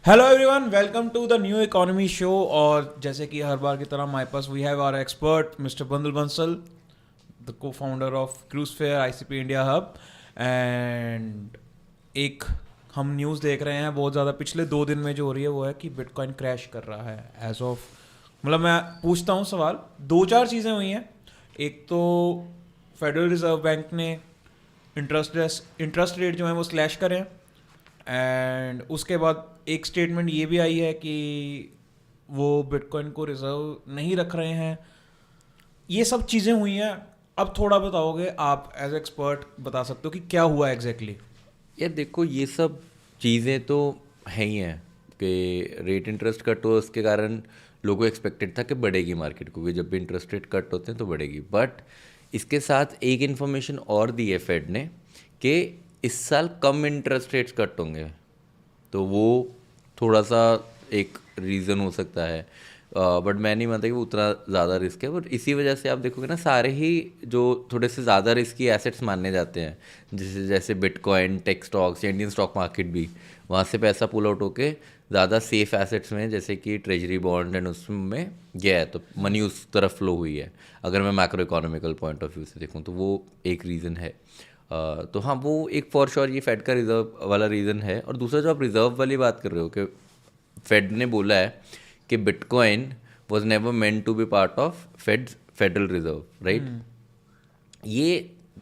Hello everyone, welcome to the new economy show. और जैसे कि हर बार की तरह हमारे पास we have our expert mister Bandal Bansal, the cofounder of cruise fair ICP India hub. And एक हम न्यूज़ देख रहे हैं बहुत ज़्यादा पिछले 2 दिन में जो हो रही है वो है कि बिटकॉइन क्रैश कर रहा है एज ऑफ। मतलब मैं पूछता हूँ सवाल, दो चार चीज़ें हुई हैं। एक तो फेडरल रिजर्व बैंक ने इंटरेस्ट रेट जो है वो स्लैश करें, एंड उसके बाद एक स्टेटमेंट ये भी आई है कि वो बिटकॉइन को रिजर्व नहीं रख रहे हैं। ये सब चीज़ें हुई हैं। अब थोड़ा बताओगे आप, एज एक्सपर्ट बता सकते हो कि क्या हुआ एग्जैक्टली यार देखो, ये सब चीज़ें तो है ही हैं कि रेट इंटरेस्ट कट हो, उसके कारण लोगों को एक्सपेक्टेड था कि बढ़ेगी मार्केट, क्योंकि जब भी इंटरेस्ट रेट कट होते हैं तो बढ़ेगी। बट इसके साथ एक इन्फॉर्मेशन और दी है फेड ने कि इस साल कम इंटरेस्ट रेट्स कट होंगे, तो वो थोड़ा सा एक रीज़न हो सकता है। बट मैं नहीं मानता कि वो उतना ज़्यादा रिस्क है। बट इसी वजह से आप देखोगे ना, सारे ही जो थोड़े से ज़्यादा रिस्की एसेट्स माने जाते हैं, जैसे बिटकॉइन, टेक स्टॉक्स या इंडियन स्टॉक मार्केट भी, वहाँ से पैसा पुल आउट होके ज़्यादा सेफ एसेट्स में जैसे कि ट्रेजरी बॉन्ड एंड उसमें गया है, तो मनी उस तरफ फ्लो हुई है। अगर मैं macro economical point of view से देखूँ तो वो एक रीज़न है। तो हाँ, वो एक फॉर श्योर ये फेड का रिजर्व वाला रीज़न है। और दूसरा जो आप रिजर्व वाली बात कर रहे हो कि फेड ने बोला है कि Bitcoin was never meant to be part of Federal Reserve, right. ये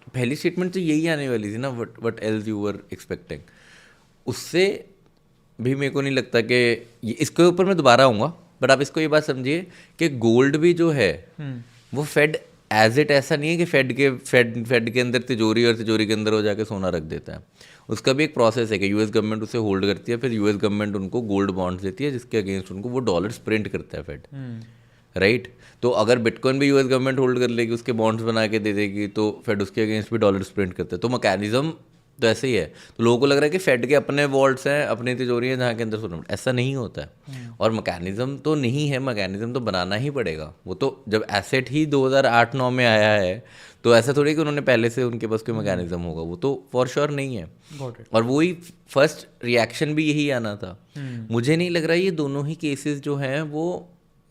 पहली स्टेटमेंट तो यही आने वाली थी ना, what else you were expecting. उससे भी मेरे को नहीं लगता कि इसके ऊपर मैं दोबारा आऊँगा। बट आप इसको ये बात समझिए कि गोल्ड भी जो है वो फेड एज इट ऐसा नहीं है कि फेड के अंदर तिजोरी और तिजोरी के अंदर हो जाके सोना रख देता है। उसका भी एक प्रोसेस है कि यूएस गवर्नमेंट उसे होल्ड करती है, फिर यूएस गवर्नमेंट उनको गोल्ड बॉन्ड्स देती है जिसके अगेंस्ट उनको वो डॉलर्स प्रिंट करता है फेड, राइट। तो अगर बिटकॉइन भी यूएस गवर्नमेंट होल्ड कर लेगी, उसके बॉन्ड्स बना के दे देगी, तो फेड उसके अगेंस्ट भी डॉलर्स प्रिंट करते हैं। तो मैकेनिज्म तो ऐसे ही है। तो लोगों को लग रहा है कि फेड के अपने वॉल्ट्स हैं, अपनी तिजोरी है जहाँ के अंदर सोना, ऐसा नहीं होता है। और मैकेनिज्म तो नहीं है, मैकेनिज्म तो बनाना ही पड़ेगा। वो तो जब एसेट ही 2008-9 में आया है, तो ऐसा थोड़ी कि उन्होंने पहले से उनके पास कोई मैकेनिज्म होगा, वो तो फॉर श्योर नहीं है। और वही फर्स्ट रिएक्शन भी यही आना था। मुझे नहीं लग रहा ये दोनों ही केसेस जो हैं वो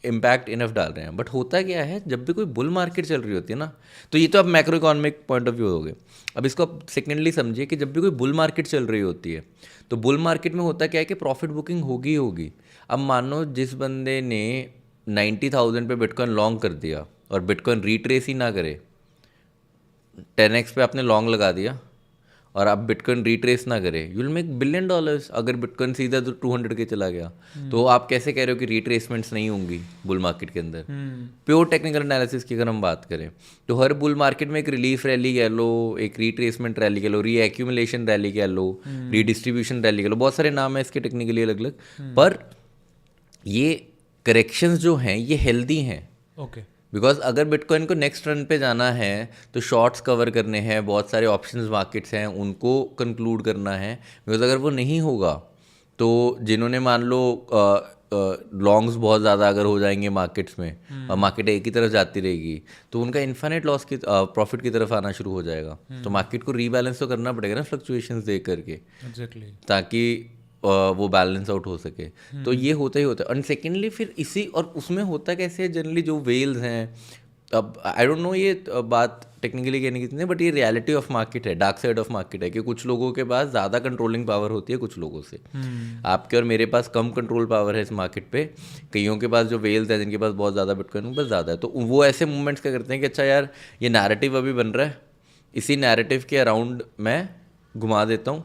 इम्पैक्ट इनफ डाल रहे हैं। बट होता क्या है, जब भी कोई बुल मार्केट चल रही होती है ना, तो ये तो आप macro economic point of view हो गए। अब इसको आप सेकेंडली समझिए कि जब भी कोई बुल मार्केट चल रही होती है, तो बुल मार्केट में होता क्या है कि प्रॉफिट बुकिंग होगी होगी। अब मानो जिस बंदे ने 90,000 पे बिटकॉइन लॉन्ग कर दिया और बिटकॉइन रिट्रेस ही ना करे, 10x पे आपने लॉन्ग लगा दिया और आप बिटकॉइन रिट्रेस ना करें, यू विल मेक $1 बिलियन। अगर बिटकॉइन सीधा तो 200 के चला गया, तो आप कैसे कह रहे हो कि रिट्रेसमेंट्स नहीं होंगी बुल मार्केट के अंदर? प्योर टेक्निकल एनालिसिस की अगर हम बात करें, तो हर बुल मार्केट में एक रिलीफ रैली कह लो, एक रिट्रेसमेंट रैली कह लो, रीएक्यूमुलेशन रैली कह लो, रीडिस्ट्रीब्यूशन रैली कह लो, बहुत सारे नाम है इसके टेक्निकली अलग अलग। पर ये करेक्शंस जो हैं ये हेल्दी हैं। ओके। बिकॉज अगर बिटकॉइन को नेक्स्ट रन पे जाना है तो शॉर्ट्स कवर करने हैं, बहुत सारे ऑप्शंस मार्केट्स हैं उनको कंक्लूड करना है। बिकॉज अगर वो नहीं होगा तो जिन्होंने मान लो लॉन्ग्स बहुत ज़्यादा अगर हो जाएंगे मार्केट्स में और मार्केट एक ही तरफ जाती रहेगी, तो उनका इन्फिनिट लॉस की प्रॉफिट की तरफ आना शुरू हो जाएगा। तो मार्केट को रीबैलेंस तो करना पड़ेगा ना फ्लक्चुएशंस देख करके, एग्जैक्टली। ताकि वो बैलेंस आउट हो सके। तो ये होता ही होता है। और सेकेंडली फिर इसी और उसमें होता कैसे है, जनरली जो वेल्स हैं, अब आई डोंट नो ये बात टेक्निकली कहने की नहीं, बट ये रियलिटी ऑफ मार्केट है, डार्क साइड ऑफ मार्केट है कि कुछ लोगों के पास ज़्यादा कंट्रोलिंग पावर होती है कुछ लोगों से। आपके और मेरे पास कम कंट्रोल पावर है इस मार्केट पे। कईयों के पास जो वेल्स है, जिनके पास बहुत ज़्यादा बिटकॉइन बस ज़्यादा है, तो वो ऐसे मूवमेंट्स क्या करते हैं कि अच्छा यार ये नैरेटिव अभी बन रहा है, इसी नैरेटिव के अराउंड मैं घुमा देता हूँ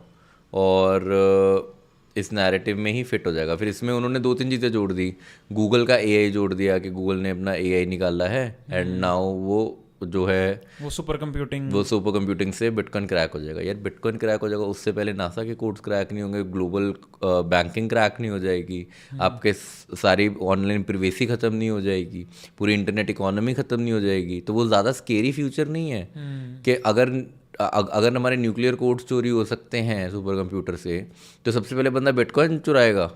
और इस नैरेटिव में ही फिट हो जाएगा। फिर इसमें उन्होंने 2-3 चीज़ें जोड़ दी। गूगल का एआई जोड़ दिया कि गूगल ने अपना एआई निकाला है एंड नाउ वो जो है वो सुपर कंप्यूटिंग। वो सुपर कंप्यूटिंग से बिटकॉइन क्रैक हो जाएगा। यार बिटकॉइन क्रैक हो जाएगा, उससे पहले नासा के कोड्स क्रैक नहीं होंगे, ग्लोबल बैंकिंग क्रैक नहीं हो जाएगी, आपके सारी ऑनलाइन प्रिवेसी ख़त्म नहीं हो जाएगी, पूरी इंटरनेट इकोनॉमी ख़त्म नहीं हो जाएगी। तो वो ज़्यादा स्केरी फ्यूचर नहीं है कि अगर हमारे न्यूक्लियर कोड्स चोरी हो सकते हैं सुपर कंप्यूटर से, तो सबसे पहले बंदा बिटकॉइन चुराएगा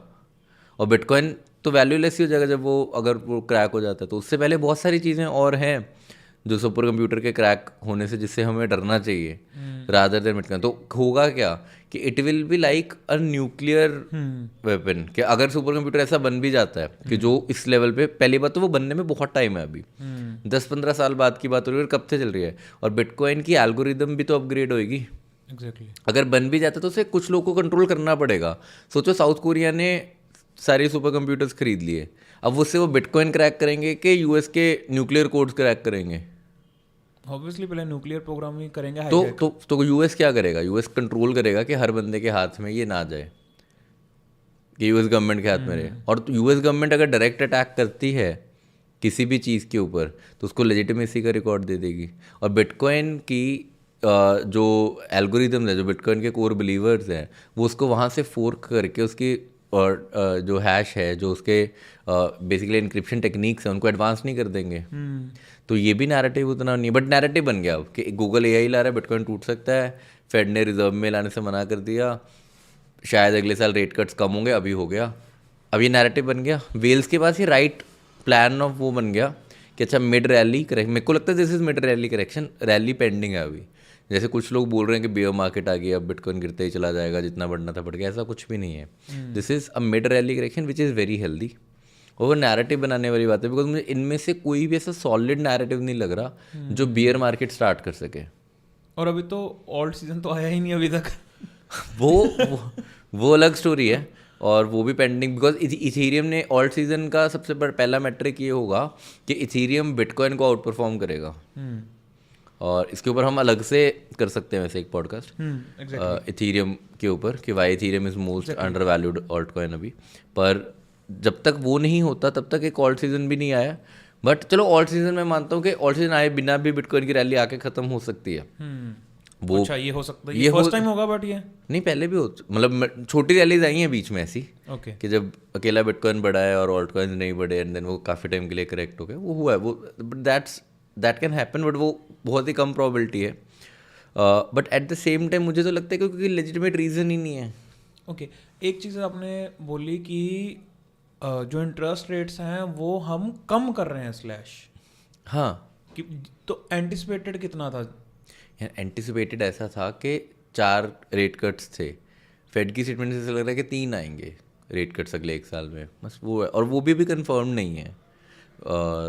और बिटकॉइन तो वैल्यूलेस ही हो जाएगा जब वो अगर वो क्रैक हो जाता है। तो उससे पहले बहुत सारी चीज़ें और हैं जो सुपर कंप्यूटर के क्रैक होने से जिससे हमें डरना चाहिए रादर देन बिटकॉइन। तो होगा क्या कि it will be like a nuclear weapon, कि अगर सुपर कंप्यूटर ऐसा बन भी जाता है कि जो इस लेवल पे, पहली बात तो वो बनने में बहुत टाइम है अभी, 10-15 साल बाद की बात हो रही है, और कब से चल रही है, और बिटकॉइन की एल्गोरिदम भी तो अपग्रेड होएगी। एग्जैक्टली। अगर बन भी जाता तो उसे कुछ लोगों को कंट्रोल करना पड़ेगा। सोचो साउथ कोरिया ने सारे सुपर कंप्यूटर्स खरीद लिए, अब उससे वो बिटकॉइन क्रैक करेंगे कि यूएस के न्यूक्लियर कोड्स क्रैक करेंगे? ऑब्वियसली पहले न्यूक्लियर प्रोग्राम ही करेंगे तो हाईजैक। तो यूएस क्या करेगा? यूएस कंट्रोल करेगा कि हर बंदे के हाथ में ये ना जाए, कि यूएस गवर्नमेंट के हाथ में रहे। और यूएस गवर्नमेंट अगर डायरेक्ट अटैक करती है किसी भी चीज़ के ऊपर तो उसको लेजिटिमेसी का रिकॉर्ड दे देगी। और बिटकॉइन की जो एल्गोरिदम है, जो बिटकॉइन के कोर बिलीवर्स हैं, वो उसको वहाँ से फोर्क करके उसकी और जो हैश है, जो उसके बेसिकली इंक्रिप्शन टेक्निक्स हैं, उनको एडवांस नहीं कर देंगे। तो ये भी नैरेटिव उतना नहीं, बट नैरेटिव बन गया अब कि गूगल एआई ला रहा है, बिटकॉइन टूट सकता है, फेड ने रिजर्व में लाने से मना कर दिया, शायद अगले साल रेट कट्स कम होंगे, अभी हो गया। अब ये नैरेटिव बन गया, वेल्स के पास ये राइट प्लान ऑफ वो बन गया कि अच्छा मिड रैली करेक्ट, मेरे को लगता है this is mid rally correction, rally pending है अभी। जैसे कुछ लोग बोल रहे हैं कि बियर मार्केट आ गई, अब बिटकॉइन गिरते ही चला जाएगा, जितना बढ़ना था बढ़ गया, ऐसा कुछ भी नहीं है। This is a mid rally correction which is very healthy. और वो नैरेटिव बनाने वाली बात है, बिकॉज मुझे इनमें से कोई भी ऐसा सॉलिड नैरेटिव नहीं लग रहा जो बियर मार्केट स्टार्ट कर सके। और अभी तो ऑल्ट सीजन तो आया ही नहीं अभी तक। वो अलग स्टोरी है, और वो भी पेंडिंग, बिकॉज इथीरियम ने ऑल्ट सीजन का सबसे पहला मैट्रिक ये होगा कि इथीरियम बिटकॉइन को आउट परफॉर्म करेगा। और इसके ऊपर हम अलग से कर सकते हैं वैसे एक पॉडकास्ट इथीरियम के ऊपर, कि why Ethereum is most undervalued altcoin अभी। पर जब तक वो नहीं होता तब तक एक ऑल्ट सीजन भी नहीं आया। बट चलो ऑल्ट सीजन मैं मानता हूँ कि ऑल्ट सीजन आए बिना भी बिटकॉइन की रैली आके खत्म हो सकती है। वो अच्छा ये हो सकता है, ये फर्स्ट टाइम होगा, बट ये नहीं पहले भी हो, मतलब छोटी रैलीज आई हैं बीच में ऐसी, ओके कि जब अकेला बिटकॉइन बढ़ा है और ऑल्ट कॉइन नहीं बढ़े, एंड देन वो काफ़ी टाइम के लिए करेक्ट हो गए, वो हुआ है वो, दैट कैन हैपन, बट वो बहुत ही कम प्रोबेबिलिटी है। But at the same time मुझे तो लगता है क्योंकि लेजिटिमेट रीज़न ही नहीं है। ओके एक चीज़ आपने बोली कि जो इंटरेस्ट रेट्स हैं वो हम कम कर रहे हैं स्लैश, हाँ कि तो एंटिसिपेटेड कितना था? यार एंटिसिपेटेड ऐसा था कि 4 रेट कट्स थे, फेड की स्टेटमेंट से ऐसा लग रहा है कि 3 आएंगे रेट कट्स अगले 1 साल में, बस वो है। और वो भी कंफर्म नहीं है।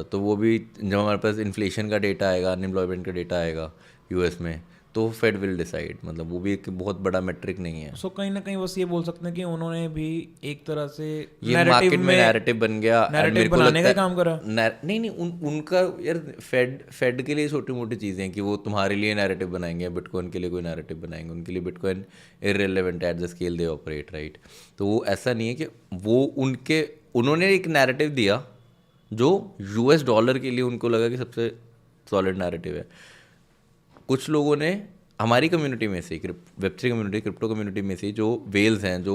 तो वो भी जब हमारे पास इन्फ्लेशन का डेटा आएगा, अनएम्प्लॉयमेंट का डेटा आएगा यूएस में, तो फेड विल डिसाइड, मतलब वो भी एक बहुत बड़ा मेट्रिक नहीं है। सो कहीं ना कहीं बस ये बोल सकते हैं कि उन्होंने भी एक तरह से ये मार्केट में नैरेटिव बन गया, नैरेटिव बनाने का काम करा। नहीं उनका यार फेड के लिए छोटी मोटी चीज़ें हैं कि वो तुम्हारे लिए नैरेटिव बनाएंगे, बिटकॉइन के लिए कोई नैरेटिव बनाएंगे, उनके लिए bitcoin irrelevant at the scale they operate, right. तो वो ऐसा नहीं है कि वो उन्होंने एक नैरेटिव दिया जो यूएस डॉलर के लिए उनको लगा कि सबसे सॉलिड नैरेटिव है। कुछ लोगों ने हमारी कम्युनिटी में से, वेब3 कम्युनिटी, क्रिप्टो कम्युनिटी में से जो वेल्स हैं, जो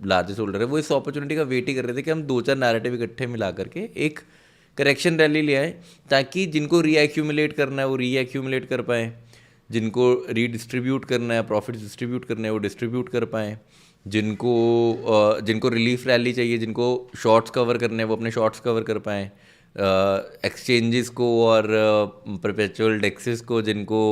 लार्जेस्ट होल्डर है, वो इस अपॉर्चुनिटी का वेट ही कर रहे थे कि हम 2-4 नैरेटिव इकट्ठे मिला करके एक करेक्शन रैली ले आए, ताकि जिनको रीएक्यूमुलेट करना है वो रीएक्यूमुलेट कर पाएँ, जिनको रीडिस्ट्रीब्यूट करना है, प्रॉफिट डिस्ट्रीब्यूट करना है, वो डिस्ट्रीब्यूट कर पाएँ, जिनको रिलीफ रैली चाहिए, जिनको शॉर्ट्स कवर करने हैं वो अपने शॉर्ट्स कवर कर पाएँ, एक्सचेंजेस को और परपेचुअल डेक्सेस को, जिनको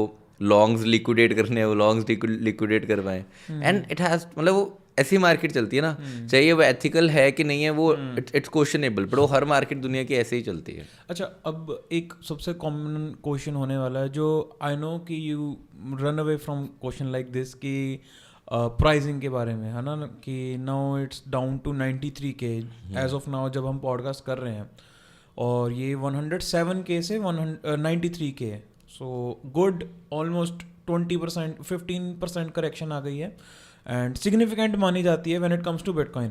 लॉन्ग्स लिक्विडेट करने हैं वो लॉन्ग्स लिक्विडेट कर पाएँ। एंड इट हैज़, मतलब वो ऐसी मार्केट चलती है ना, चाहिए वो एथिकल है कि नहीं है वो इट्स क्वेश्चनेबल, बट वो हर मार्केट दुनिया की ऐसे ही चलती है। अच्छा अब एक सबसे कॉमन क्वेश्चन होने वाला है, जो आई नो कि you run away from question like this, कि प्राइसिंग के बारे में है ना, कि now it's down to 93K as of now जब हम पॉडकास्ट कर रहे हैं, और ये 107K से 93K है। सो गुड ऑलमोस्ट 20% 15% करेक्शन आ गई है, एंड सिग्निफिकेंट मानी जाती है when it comes to Bitcoin,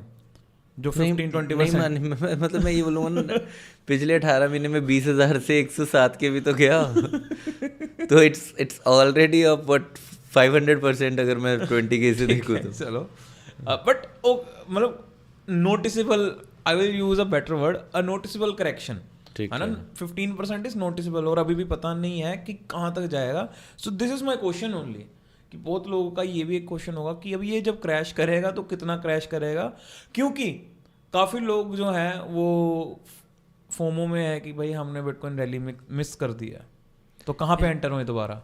जो 15-20%। मतलब मैं ये बोलूँगा ना, पिछले 18 महीने में 20,000 से 107 के भी तो गया तो इट्स ऑलरेडी अप बट 500% अगर मैं 20K से देखूँ तो। चलो बट मतलब noticeable, I will use a better word, a noticeable correction है ना। 15% इज नोटिसेबल, और अभी भी पता नहीं है कि कहाँ तक जाएगा। So this is my question only, कि बहुत लोगों का ये भी एक क्वेश्चन होगा कि अब ये जब क्रैश करेगा तो कितना क्रैश करेगा, क्योंकि काफ़ी लोग जो हैं वो फोमो में है कि भाई हमने बिटकॉइन रैली में मिस कर दिया, तो कहाँ पे एंटर हुए दोबारा?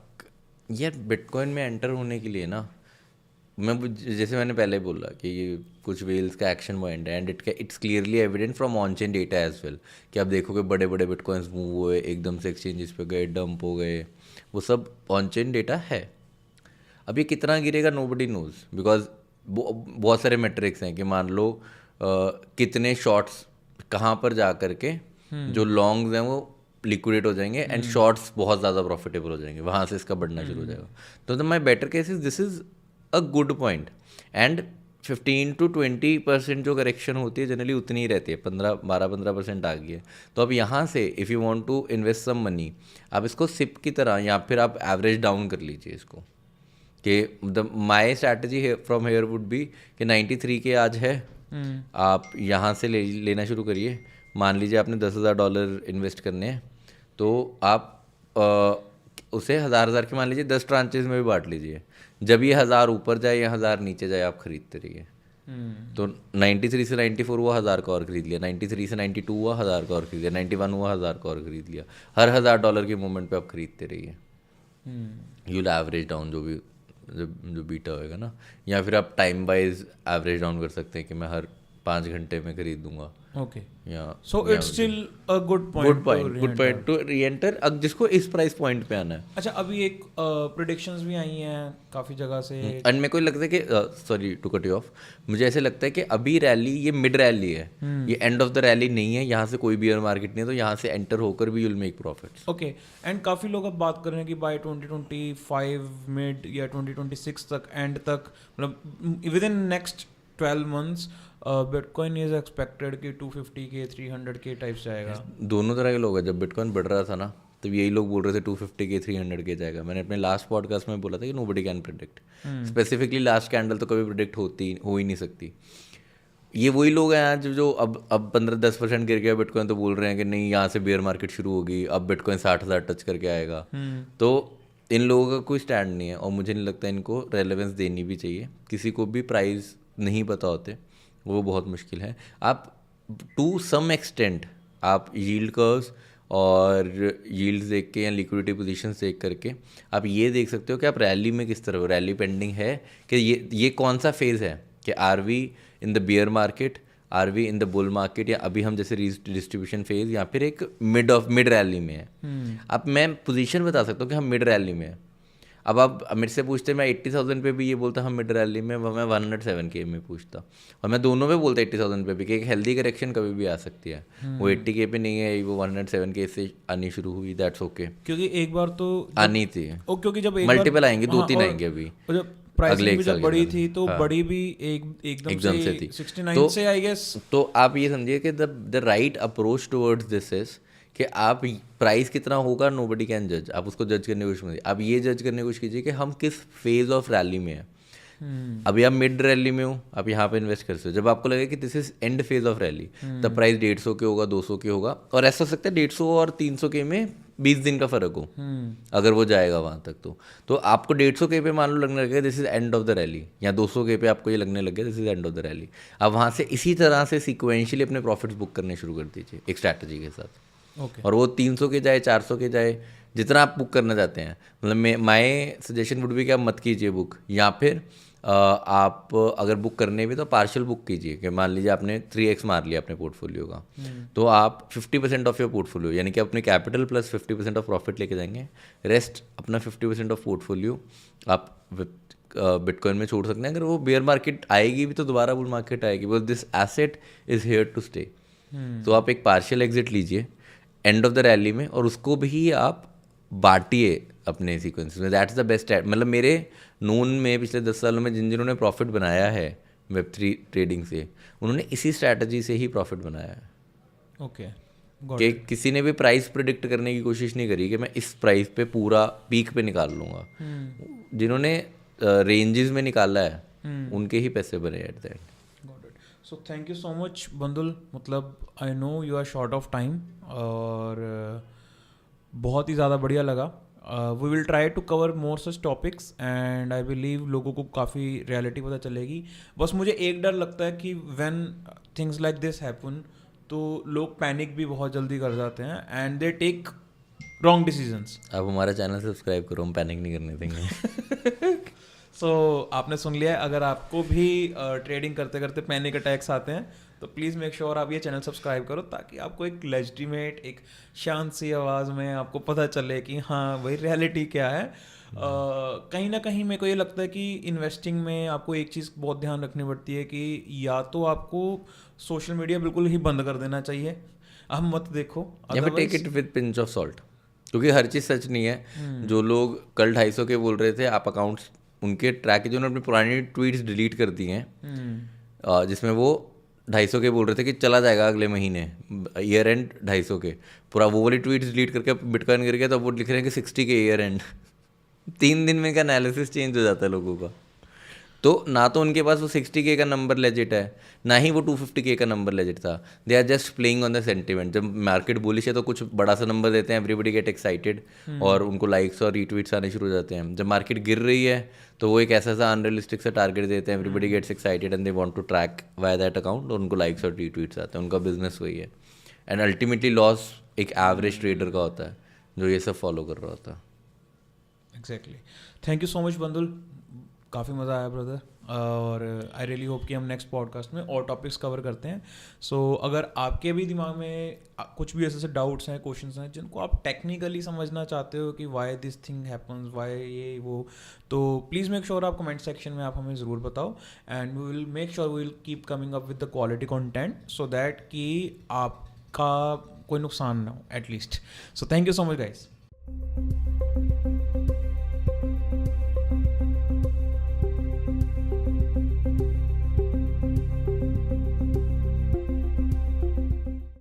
यार बिटकॉइन में एंटर होने के लिए ना जैसे मैंने पहले बोला कि ये कुछ वेल्स का एक्शन पॉइंट है and it's clearly evident from on chain data as well कि आप देखोगे बड़े बड़े बिटकॉइंस मूव हुए एकदम से एक्सचेंजेस पे गए डंप हो गए, वो सब ऑन चेन डेटा है। अब ये कितना गिरेगा नोबडी नोज, बिकॉज बहुत सारे मेट्रिक्स हैं कि मान लो कितने शॉर्ट्स कहाँ पर जा करके जो लॉन्ग्स हैं वो लिक्विडेट हो जाएंगे एंड शॉर्ट्स बहुत ज़्यादा प्रॉफिटेबल हो जाएंगे, वहाँ से इसका बढ़ना शुरू हो जाएगा। तो माई better case is this is a good point and 15 to 20% जो करेक्शन होती है जनरली उतनी ही रहती है, 12-15% आ गई है। तो अब यहाँ से if you want to invest some money, आप इसको सिप की तरह या फिर आप एवरेज डाउन कर लीजिए इसको कि the my strategy from here would be कि 93 के आज है, आप यहाँ से लेना शुरू करिए। मान लीजिए आपने $10,000 इन्वेस्ट करने हैं तो आप उसे 1,000 के मान लीजिए 10 ट्रांचेज में भी बांट लीजिए। जब ये 1,000 ऊपर जाए या 1,000 नीचे जाए आप खरीदते रहिए। तो 93 से 94 हुआ 1,000 का और खरीद लिया, 93 से 92 हुआ 1,000 का और खरीद लिया, 91 हुआ 1,000 का और खरीद लिया। हर $1,000 के मूवमेंट पे आप खरीदते रहिए। यू विल एवरेज डाउन जो बीटा होएगा ना, या फिर आप टाइम वाइज एवरेज डाउन कर सकते हैं कि मैं हर 5 घंटे में खरीद दूंगा। ओके, या so it's still a good point two re-enter अब जिसको इस प्राइस पॉइंट पे आना है। अच्छा, अभी एक प्रेडिक्शंस भी आई हैं काफ़ी जगह से एंड मेरे को लगता है कि sorry to cut you off, मुझे ऐसे लगता है कि अभी रैली ये मिड रैली है, ये एंड ऑफ द रैली नहीं है, यहाँ से कोई बियर मार्केट नहीं है, तो यहाँ से एंटर होकर भी you'll make profits. Okay, and काफ़ी लोग अब बात कर रहे हैं कि बाय 2025 मिड या 2026 तक एंड तक, मतलब with in next 12 months bitcoin is expected कि 250K 300K टाइप्स जाएगा। दोनों तरह के लोग हैं। जब बिटकॉइन बढ़ रहा था ना तो यही लोग बोल रहे थे 250K 300K जाएगा। मैंने अपने लास्ट पॉडकास्ट में बोला था कि nobody can predict, specifically last candle तो कभी प्रेडिक्ट हो ही नहीं सकती। ये वही लोग हैं आज जो अब 15-10% गिर गया बिटकॉइन तो बोल रहे हैं कि नहीं यहाँ से बेयर मार्केट शुरू होगी, अब बिटकॉइन 60,000 टच करके आएगा। तो इन लोगों का कोई स्टैंड नहीं है और मुझे नहीं लगता इनको रेलेवेंस देनी भी चाहिए। किसी को भी प्राइस नहीं पता होते, वो बहुत मुश्किल है। आप टू सम एक्सटेंट आप यील्ड कर्व्स और यील्ड्स देख के या लिक्विडिटी पोजीशंस देख करके आप ये देख सकते हो कि आप रैली में किस तरह, रैली पेंडिंग है कि ये कौन सा फेज़ है, कि are we in the bear market, are we in the bull market, या अभी हम जैसे डिस्ट्रीब्यूशन फेज या फिर एक मिड रैली में है। अब मैं पोजीशन बता सकता हूँ कि हम मिड रैली में है। अब आप मेरे से पूछते मैं 80,000 पे भी ये बोलता हम मिड रैली में, मैं 107K में पूछता, और मैं दोनों पे बोलता 80,000 पे भी कि एक हेल्दी करेक्शन कभी भी आ सकती है। वो 80K पे नहीं है, वो 107K से आनी शुरू हुई, दैट्स ओके, क्योंकि एक बार तो आनी थी। क्योंकि जब मल्टीपल आएंगे, 2-3 आएंगे अभी। जब प्राइसिंग भी जब बड़ी थी तो बड़ी भी एकदम से थी 69 से आई गेस। तो आप ये समझिए कि the right approach towards this is कि आप प्राइस कितना होगा नोबडी कैन जज, आप उसको जज करने की कोशिश कीजिए। आप ये जज करने की कोशिश कीजिए कि हम किस फेज ऑफ रैली में हैं। अभी आप मिड रैली में हो, आप यहाँ पे इन्वेस्ट कर सकते हो। जब आपको लगे कि this is and phase of rally, तब प्राइस 150 के होगा, 200 के होगा, और ऐसा हो सकता है 150 और 300K में 20 दिन का फर्क हो, अगर वो जाएगा वहाँ तक। तो आपको 150K पे मान लो लगने लगेगा this is and of the rally, या 200K पे आपको ये लगने लगे this is and of the rally. आप वहाँ से इसी तरह से सिक्वेंशियली अपने प्रॉफिट्स बुक करने शुरू कर दीजिए एक स्ट्रैटेजी के साथ। और वो 300 के जाए, 400 के जाए, जितना आप बुक करना चाहते हैं। मतलब माय सजेशन वुड भी कि आप मत कीजिए बुक, या फिर आप अगर बुक करने भी तो पार्शियल बुक कीजिए कि मान लीजिए आपने 3x मार लिया अपने पोर्टफोलियो का, तो आप 50% ऑफ योर पोर्टफोलियो, यानी कि अपने कैपिटल प्लस 50% ऑफ प्रॉफिट लेके जाएंगे। रेस्ट अपना 50% ऑफ पोर्टफोलियो आप बिटकॉइन में छोड़ सकते हैं। अगर वो बेयर मार्केट आएगी भी तो दोबारा बुल मार्केट आएगी, because this asset is here to stay. तो आप एक पार्शियल एग्जिट लीजिए एंड ऑफ द रैली में, और उसको भी आप बांटिए अपने सीक्वेंस में। That's the best. मतलब मेरे नून में पिछले 10 सालों में जिन्होंने प्रॉफिट बनाया है Web3 ट्रेडिंग से, उन्होंने इसी स्ट्रैटेजी से ही प्रॉफिट बनाया है। ओके, कि किसी ने भी प्राइस प्रिडिक्ट करने की कोशिश नहीं करी कि मैं इस प्राइस पे पूरा पीक पे निकाल लूँगा। जिन्होंने रेंजेस में निकाला है उनके ही पैसे बने at the end. So thank you so much Bandul. मतलब I know you are short of time, और बहुत ही ज़्यादा बढ़िया लगा। We will try to cover more such topics and I believe लोगों को काफ़ी रियलिटी पता चलेगी। बस मुझे एक डर लगता है कि when things like this happen तो लोग पैनिक भी बहुत जल्दी कर जाते हैं and they take wrong decisions. आप हमारा चैनल सब्सक्राइब करो, हम पैनिक नहीं करने देंगे। सो आपने सुन लिया है, अगर आपको भी ट्रेडिंग करते करते पैनिक अटैक्स आते हैं तो प्लीज़ मेक श्योर आप ये चैनल सब्सक्राइब करो, ताकि आपको एक लेजिटिमेट, एक शांत सी आवाज़ में आपको पता चले कि हाँ भाई रियलिटी क्या है। कहीं ना कहीं मेरे को ये लगता है कि इन्वेस्टिंग में आपको एक चीज़ बहुत ध्यान रखनी पड़ती है कि या तो आपको सोशल मीडिया बिल्कुल ही बंद कर देना चाहिए, आप मत देखो, या फिर take it with pinch of salt, क्योंकि हर चीज़ सच नहीं है। जो लोग कल 250 के बोल रहे थे, आप अकाउंट्स उनके ट्रैक के जो उन्होंने अपनी पुरानी ट्वीट्स डिलीट कर दी हैं, जिसमें वो 250 के बोल रहे थे कि चला जाएगा अगले महीने, ईयर एंड 250 के, पूरा वो वाली ट्वीट्स डिलीट करके बिटकॉइन गिर गया, तो वो लिख रहे हैं कि 60 के ईयर एंड 3 दिन में का एनालिसिस चेंज हो जाता है लोगों का। तो ना तो उनके पास वो 60K का नंबर लेजिट है, ना ही वो 250K का नंबर लेजिट था। They are just playing on the sentiment. जब मार्केट बुलिश है तो कुछ बड़ा सा नंबर देते हैं, एवरीबडी गेट एक्साइटेड और उनको लाइक्स और रीट्वीट्स आने शुरू हो जाते हैं। जब मार्केट गिर रही है तो वो एक ऐसा सा अनरियलिस्टिक सा टारगेट देते हैं, everybody gets excited and they want to track why that account, और उनको लाइक्स और रीट्वीट्स आते हैं। उनका बिजनेस वही है, एंड अल्टीमेटली लॉस एक एवरेज ट्रेडर का होता है जो ये सब फॉलो कर रहा होता है। Exactly. Thank you so much Bandul, काफ़ी मज़ा आया ब्रदर, और आई रियली होप कि हम नेक्स्ट पॉडकास्ट में और टॉपिक्स कवर करते हैं। सो अगर आपके भी दिमाग में कुछ भी ऐसे डाउट्स हैं, क्वेश्चंस हैं जिनको आप टेक्निकली समझना चाहते हो कि why this thing happens, why ये वो, तो प्लीज़ मेक श्योर आप कमेंट सेक्शन में आप हमें ज़रूर बताओ, and we will make sure we will keep coming up with the quality content so that कि आपका कोई नुकसान ना हो at least. So thank you so much guys.